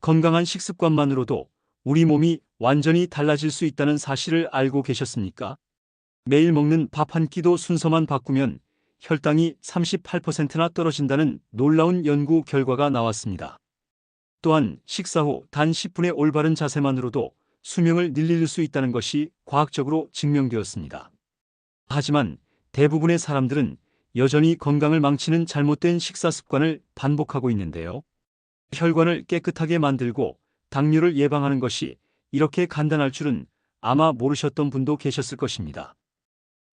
건강한 식습관만으로도 우리 몸이 완전히 달라질 수 있다는 사실을 알고 계셨습니까? 매일 먹는 밥 한 끼도 순서만 바꾸면 혈당이 38%나 떨어진다는 놀라운 연구 결과가 나왔습니다. 또한 식사 후 단 10분의 올바른 자세만으로도 수명을 늘릴 수 있다는 것이 과학적으로 증명되었습니다. 하지만 대부분의 사람들은 여전히 건강을 망치는 잘못된 식사 습관을 반복하고 있는데요. 혈관을 깨끗하게 만들고 당뇨를 예방하는 것이 이렇게 간단할 줄은 아마 모르셨던 분도 계셨을 것입니다.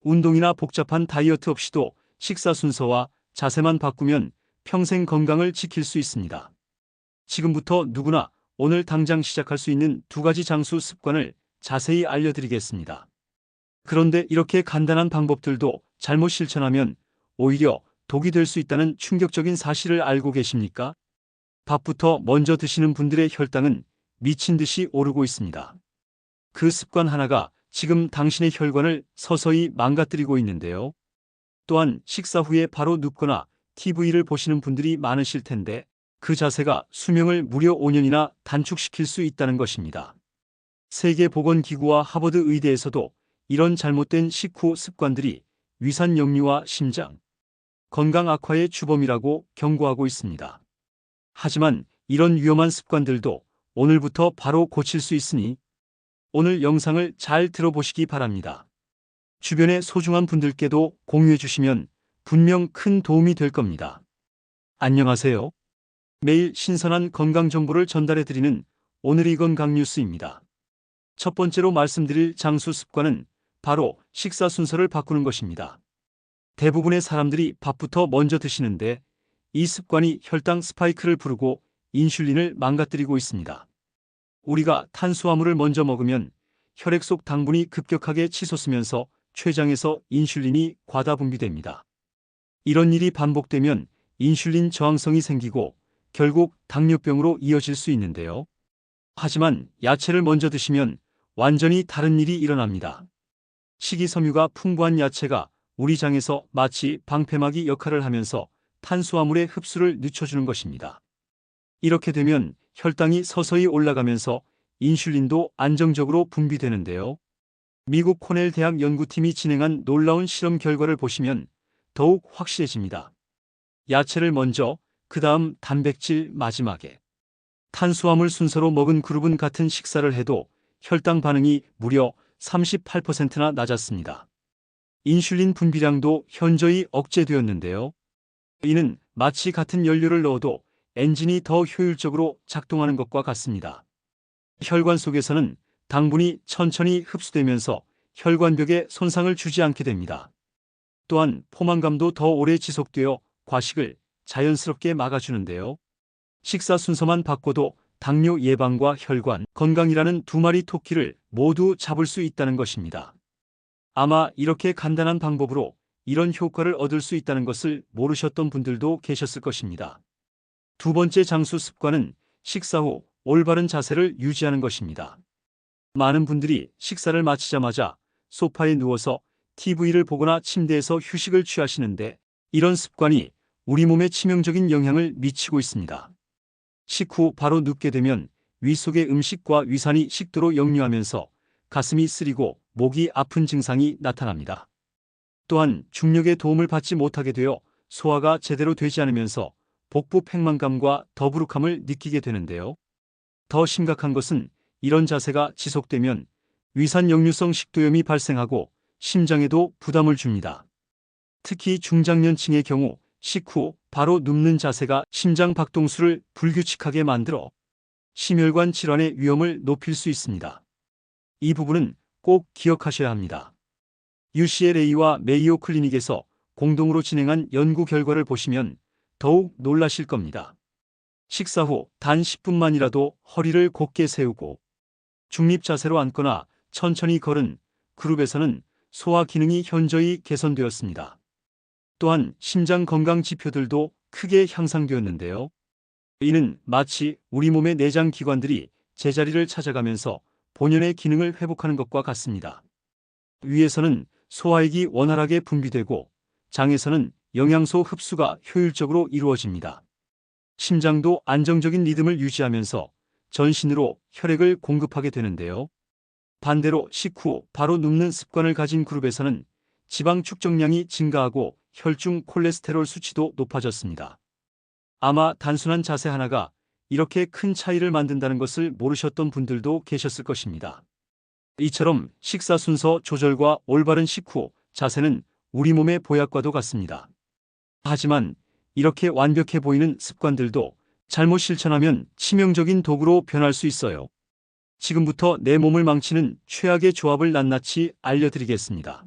운동이나 복잡한 다이어트 없이도 식사 순서와 자세만 바꾸면 평생 건강을 지킬 수 있습니다. 지금부터 누구나 오늘 당장 시작할 수 있는 2가지 장수 습관을 자세히 알려드리겠습니다. 그런데 이렇게 간단한 방법들도 잘못 실천하면 오히려 독이 될 수 있다는 충격적인 사실을 알고 계십니까? 밥부터 먼저 드시는 분들의 혈당은 미친 듯이 오르고 있습니다. 그 습관 하나가 지금 당신의 혈관을 서서히 망가뜨리고 있는데요. 또한 식사 후에 바로 눕거나 TV를 보시는 분들이 많으실 텐데 그 자세가 수명을 무려 5년이나 단축시킬 수 있다는 것입니다. 세계보건기구와 하버드 의대에서도 이런 잘못된 식후 습관들이 위산 역류와 심장 건강 악화의 주범이라고 경고하고 있습니다. 하지만 이런 위험한 습관들도 오늘부터 바로 고칠 수 있으니 오늘 영상을 잘 들어보시기 바랍니다. 주변의 소중한 분들께도 공유해 주시면 분명 큰 도움이 될 겁니다. 안녕하세요. 매일 신선한 건강 정보를 전달해 드리는 오늘의 건강 뉴스입니다. 첫 번째로 말씀드릴 장수 습관은 바로 식사 순서를 바꾸는 것입니다. 대부분의 사람들이 밥부터 먼저 드시는데 이 습관이 혈당 스파이크를 부르고 인슐린을 망가뜨리고 있습니다. 우리가 탄수화물을 먼저 먹으면 혈액 속 당분이 급격하게 치솟으면서 췌장에서 인슐린이 과다 분비됩니다. 이런 일이 반복되면 인슐린 저항성이 생기고 결국 당뇨병으로 이어질 수 있는데요. 하지만 야채를 먼저 드시면 완전히 다른 일이 일어납니다. 식이섬유가 풍부한 야채가 우리 장에서 마치 방패막이 역할을 하면서 탄수화물의 흡수를 늦춰주는 것입니다. 이렇게 되면 혈당이 서서히 올라가면서 인슐린도 안정적으로 분비되는데요. 미국 코넬 대학 연구팀이 진행한 놀라운 실험 결과를 보시면 더욱 확실해집니다. 야채를 먼저, 그 다음 단백질 마지막에 탄수화물 순서로 먹은 그룹은 같은 식사를 해도 혈당 반응이 무려 38%나 낮았습니다. 인슐린 분비량도 현저히 억제되었는데요. 이는 마치 같은 연료를 넣어도 엔진이 더 효율적으로 작동하는 것과 같습니다. 혈관 속에서는 당분이 천천히 흡수되면서 혈관벽에 손상을 주지 않게 됩니다. 또한 포만감도 더 오래 지속되어 과식을 자연스럽게 막아주는데요. 식사 순서만 바꿔도 당뇨 예방과 혈관 건강이라는 2마리 토끼를 모두 잡을 수 있다는 것입니다. 아마 이렇게 간단한 방법으로 이런 효과를 얻을 수 있다는 것을 모르셨던 분들도 계셨을 것입니다. 2번째 장수 습관은 식사 후 올바른 자세를 유지하는 것입니다. 많은 분들이 식사를 마치자마자 소파에 누워서 TV를 보거나 침대에서 휴식을 취하시는데 이런 습관이 우리 몸에 치명적인 영향을 미치고 있습니다. 식후 바로 눕게 되면 위 속의 음식과 위산이 식도로 역류하면서 가슴이 쓰리고 목이 아픈 증상이 나타납니다. 또한 중력의 도움을 받지 못하게 되어 소화가 제대로 되지 않으면서 복부 팽만감과 더부룩함을 느끼게 되는데요. 더 심각한 것은 이런 자세가 지속되면 위산 역류성 식도염이 발생하고 심장에도 부담을 줍니다. 특히 중장년층의 경우 식후 바로 눕는 자세가 심장 박동수를 불규칙하게 만들어 심혈관 질환의 위험을 높일 수 있습니다. 이 부분은 꼭 기억하셔야 합니다. UCLA와 메이오 클리닉에서 공동으로 진행한 연구 결과를 보시면 더욱 놀라실 겁니다. 식사 후 단 10분만이라도 허리를 곧게 세우고 중립 자세로 앉거나 천천히 걸은 그룹에서는 소화 기능이 현저히 개선되었습니다. 또한 심장 건강 지표들도 크게 향상되었는데요. 이는 마치 우리 몸의 내장 기관들이 제자리를 찾아가면서 본연의 기능을 회복하는 것과 같습니다. 위에서는 소화액이 원활하게 분비되고 장에서는 영양소 흡수가 효율적으로 이루어집니다. 심장도 안정적인 리듬을 유지하면서 전신으로 혈액을 공급하게 되는데요. 반대로 식후 바로 눕는 습관을 가진 그룹에서는 지방 축적량이 증가하고 혈중 콜레스테롤 수치도 높아졌습니다. 아마 단순한 자세 하나가 이렇게 큰 차이를 만든다는 것을 모르셨던 분들도 계셨을 것입니다. 이처럼 식사 순서 조절과 올바른 식후 자세는 우리 몸의 보약과도 같습니다. 하지만 이렇게 완벽해 보이는 습관들도 잘못 실천하면 치명적인 도구로 변할 수 있어요. 지금부터 내 몸을 망치는 최악의 조합을 낱낱이 알려드리겠습니다.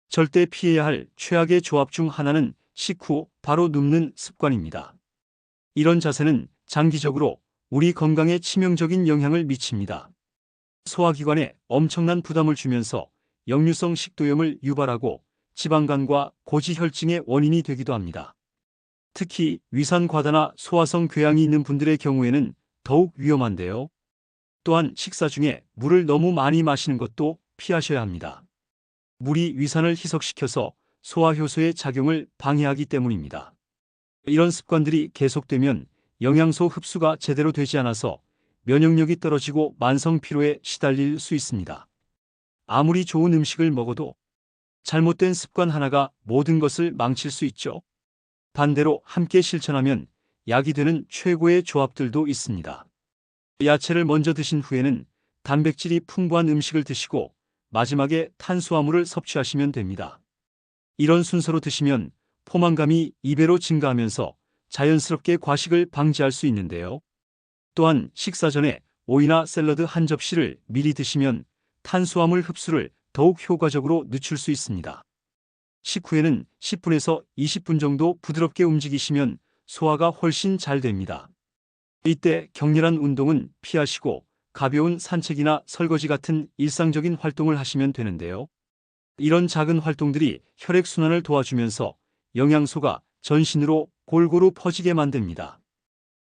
절대 피해야 할 최악의 조합 중 하나는 식후 바로 눕는 습관입니다. 이런 자세는 장기적으로 우리 건강에 치명적인 영향을 미칩니다. 소화기관에 엄청난 부담을 주면서 역류성 식도염을 유발하고 지방간과 고지혈증의 원인이 되기도 합니다. 특히 위산 과다나 소화성 궤양이 있는 분들의 경우에는 더욱 위험한데요. 또한 식사 중에 물을 너무 많이 마시는 것도 피하셔야 합니다. 물이 위산을 희석시켜서 소화효소의 작용을 방해하기 때문입니다. 이런 습관들이 계속되면 영양소 흡수가 제대로 되지 않아서 면역력이 떨어지고 만성 피로에 시달릴 수 있습니다. 아무리 좋은 음식을 먹어도 잘못된 습관 하나가 모든 것을 망칠 수 있죠. 반대로 함께 실천하면 약이 되는 최고의 조합들도 있습니다. 야채를 먼저 드신 후에는 단백질이 풍부한 음식을 드시고 마지막에 탄수화물을 섭취하시면 됩니다. 이런 순서로 드시면 포만감이 2배로 증가하면서 자연스럽게 과식을 방지할 수 있는데요. 또한 식사 전에 오이나 샐러드 한 접시를 미리 드시면 탄수화물 흡수를 더욱 효과적으로 늦출 수 있습니다. 식후에는 10분에서 20분 정도 부드럽게 움직이시면 소화가 훨씬 잘 됩니다. 이때 격렬한 운동은 피하시고 가벼운 산책이나 설거지 같은 일상적인 활동을 하시면 되는데요. 이런 작은 활동들이 혈액순환을 도와주면서 영양소가 전신으로 골고루 퍼지게 만듭니다.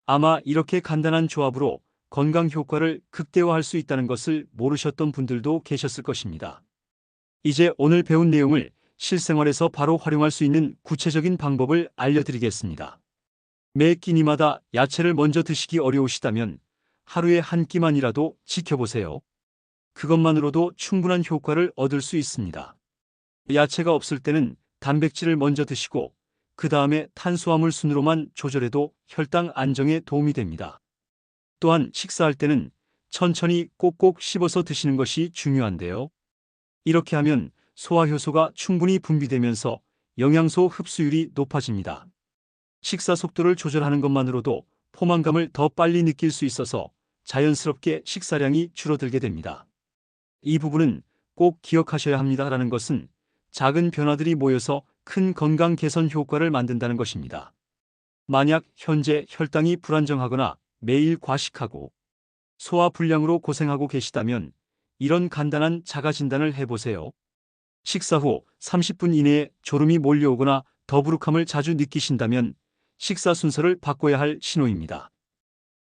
아마 이렇게 간단한 조합으로 건강 효과를 극대화할 수 있다는 것을 모르셨던 분들도 계셨을 것입니다. 이제 오늘 배운 내용을 실생활에서 바로 활용할 수 있는 구체적인 방법을 알려드리겠습니다. 매 끼니마다 야채를 먼저 드시기 어려우시다면 하루에 한 끼만이라도 지켜보세요. 그것만으로도 충분한 효과를 얻을 수 있습니다. 야채가 없을 때는 단백질을 먼저 드시고 그 다음에 탄수화물 순으로만 조절해도 혈당 안정에 도움이 됩니다. 또한 식사할 때는 천천히 꼭꼭 씹어서 드시는 것이 중요한데요. 이렇게 하면 소화효소가 충분히 분비되면서 영양소 흡수율이 높아집니다. 식사 속도를 조절하는 것만으로도 포만감을 더 빨리 느낄 수 있어서 자연스럽게 식사량이 줄어들게 됩니다. 이 부분은 꼭 기억하셔야 합니다라는 것은 작은 변화들이 모여서 큰 건강 개선 효과를 만든다는 것입니다. 만약 현재 혈당이 불안정하거나 매일 과식하고 소화 불량으로 고생하고 계시다면 이런 간단한 자가 진단을 해보세요. 식사 후 30분 이내에 졸음이 몰려오거나 더부룩함을 자주 느끼신다면 식사 순서를 바꿔야 할 신호입니다.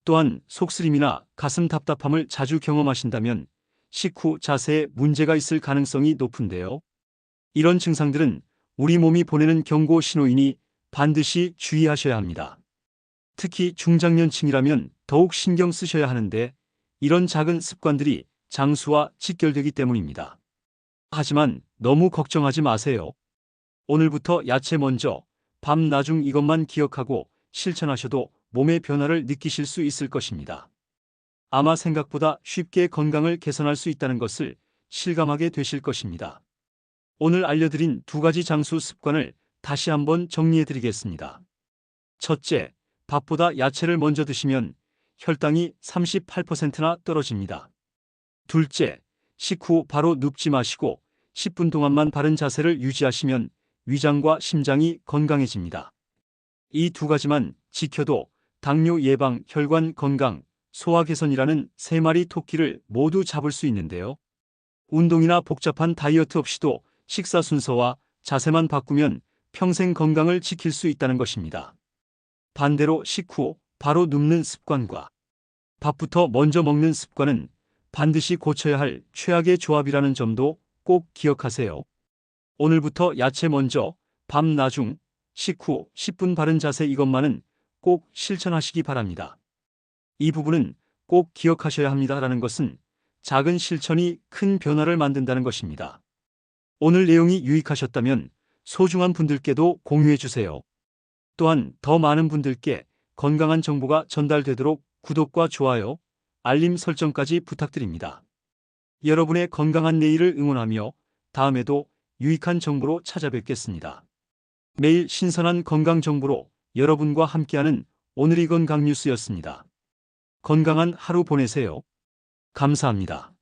또한 속쓰림이나 가슴 답답함을 자주 경험하신다면 식후 자세에 문제가 있을 가능성이 높은데요. 이런 증상들은 우리 몸이 보내는 경고 신호이니 반드시 주의하셔야 합니다. 특히 중장년층이라면 더욱 신경 쓰셔야 하는데 이런 작은 습관들이 장수와 직결되기 때문입니다. 하지만 너무 걱정하지 마세요. 오늘부터 야채 먼저, 밥 나중 이것만 기억하고 실천하셔도 몸의 변화를 느끼실 수 있을 것입니다. 아마 생각보다 쉽게 건강을 개선할 수 있다는 것을 실감하게 되실 것입니다. 오늘 알려드린 두 가지 장수 습관을 다시 한번 정리해드리겠습니다. 첫째, 밥보다 야채를 먼저 드시면 혈당이 38%나 떨어집니다. 둘째, 식후 바로 눕지 마시고 10분 동안만 바른 자세를 유지하시면 위장과 심장이 건강해집니다. 이 두 가지만 지켜도 당뇨 예방, 혈관 건강, 소화 개선이라는 세 마리 토끼를 모두 잡을 수 있는데요. 운동이나 복잡한 다이어트 없이도 식사 순서와 자세만 바꾸면 평생 건강을 지킬 수 있다는 것입니다. 반대로 식후 바로 눕는 습관과 밥부터 먼저 먹는 습관은 반드시 고쳐야 할 최악의 조합이라는 점도 꼭 기억하세요. 오늘부터 야채 먼저, 밥 나중, 식후 10분 바른 자세 이것만은 꼭 실천하시기 바랍니다. 이 부분은 꼭 기억하셔야 합니다라는 것은 작은 실천이 큰 변화를 만든다는 것입니다. 오늘 내용이 유익하셨다면 소중한 분들께도 공유해 주세요. 또한 더 많은 분들께 건강한 정보가 전달되도록 구독과 좋아요, 알림 설정까지 부탁드립니다. 여러분의 건강한 내일을 응원하며 다음에도 유익한 정보로 찾아뵙겠습니다. 매일 신선한 건강 정보로 여러분과 함께하는 오늘의 건강 뉴스였습니다. 건강한 하루 보내세요. 감사합니다.